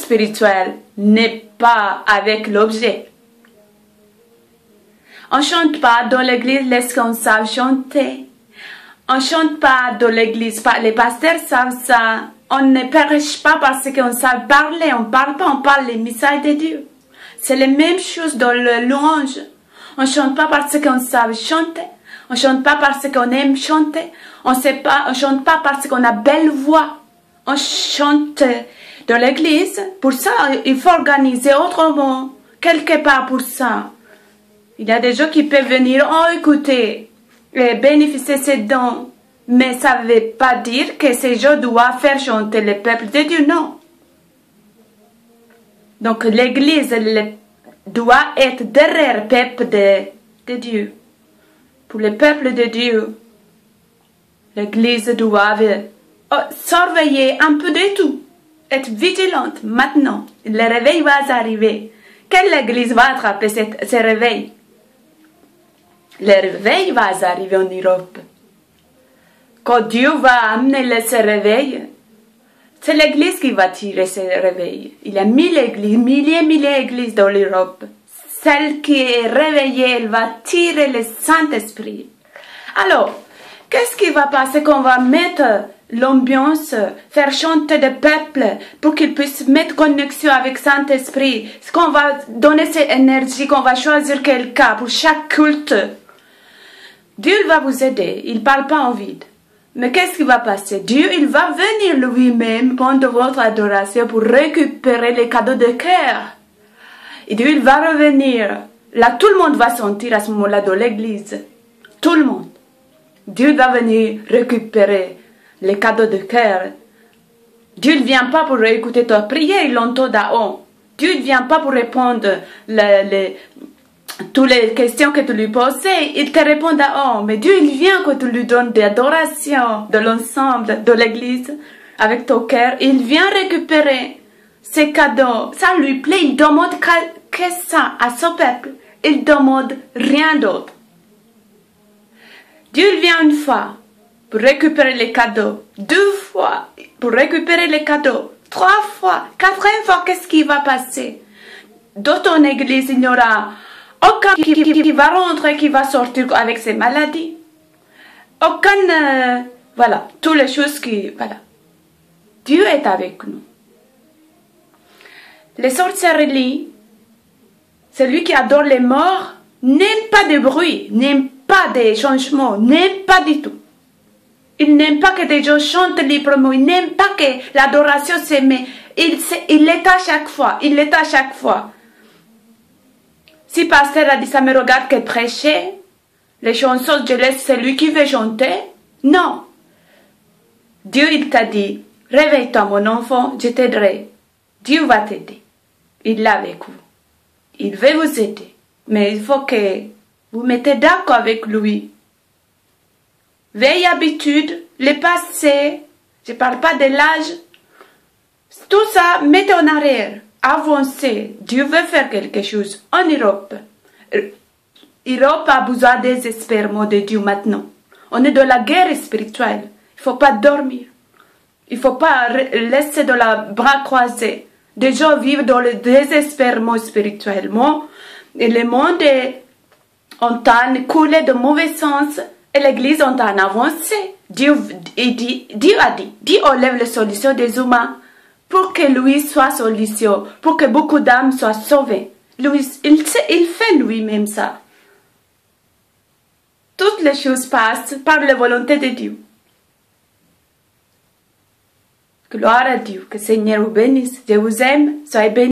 spirituel n'est pas avec l'objet. On ne chante pas dans l'église les qu'on savent chanter. On ne chante pas dans l'église, les pasteurs savent ça. On ne prêche pas parce qu'on sait parler, on ne parle pas, on parle les messages de Dieu. C'est la même chose dans le louange. On ne chante pas parce qu'on sait chanter. On ne chante pas parce qu'on aime chanter. On ne chante pas parce qu'on a belle voix. On chante dans l'église. Pour ça, il faut organiser autrement, quelque part pour ça. Il y a des gens qui peuvent venir écouter et bénéficier de ces dons. Mais ça ne veut pas dire que ces gens doivent faire chanter le peuple de Dieu, non. Donc l'église doit être derrière le peuple de Dieu. Pour le peuple de Dieu, l'église doit surveiller un peu de tout. Être vigilante maintenant. Le réveil va arriver. Quelle église va attraper ce réveil? Le réveil va arriver en Europe. Quand Dieu va amener ce réveil, c'est l'église qui va tirer ce réveil. Il y a 1000 églises, milliers d'églises dans l'Europe. Celle qui est réveillée, elle va tirer le Saint-Esprit. Alors, qu'est-ce qui va passer quand on va mettre l'ambiance, faire chanter le peuple pour qu'il puisse mettre connexion avec Saint-Esprit? Est-ce qu'on va donner cette énergie, qu'on va choisir quelqu'un pour chaque culte? Dieu va vous aider, il ne parle pas en vide. Mais qu'est-ce qui va passer? Dieu, il va venir lui-même pendant votre adoration pour récupérer les cadeaux de cœur. Et Dieu, il va revenir. Là, tout le monde va sentir à ce moment-là dans l'église. Tout le monde. Dieu va venir récupérer les cadeaux de cœur. Dieu ne vient pas pour écouter ta prière, il l'entend d'en-haut. Dieu ne vient pas pour répondre toutes les questions que tu lui posais, il te répond d'en haut. Mais Dieu, il vient quand tu lui donnes des adorations de l'ensemble de l'église avec ton cœur. Il vient récupérer ses cadeaux. Ça lui plaît, il demande que ça à son peuple. Il demande rien d'autre. Dieu, il vient une fois pour récupérer les cadeaux. 2 fois pour récupérer les cadeaux. 3 fois, 4e fois, qu'est-ce qui va passer? Dans ton église, il n'y aura aucun qui va rentrer, qui va sortir avec ses maladies. Aucun, voilà, toutes les choses qui, voilà. Dieu est avec nous. Les sorcelleries, celui qui adore les morts, n'aime pas de bruit, n'aime pas de changements, n'aime pas du tout. Il n'aime pas que des gens chantent librement, il n'aime pas que l'adoration se met. Il l'est à chaque fois, il l'est à chaque fois. Si le pasteur a dit ça me regarde que prêcher, les chansons, je laisse celui qui veut chanter. Non. Dieu, il t'a dit, réveille-toi mon enfant, je t'aiderai. Dieu va t'aider. Il est avec vous. Il veut vous aider. Mais il faut que vous mettez d'accord avec lui. Vieille habitude, le passé, je ne parle pas de l'âge. Tout ça, mettez en arrière. Avancez. Dieu veut faire quelque chose en Europe. L'Europe a besoin désespérément de Dieu maintenant. On est dans la guerre spirituelle. Il ne faut pas dormir. Il ne faut pas laisser dans la bras croisés. Des gens vivent dans le désespérement spirituellement. Et le monde est en train de couler de mauvais sens. Et l'église est en train d'avancer. Dieu a dit, Dieu enlève les solutions des humains pour que lui soit solution, pour que beaucoup d'âmes soient sauvées. Lui, il fait lui-même ça. Toutes les choses passent par la volonté de Dieu. Gloire à Dieu, que le Seigneur vous bénisse. Je vous aime, soyez bénis.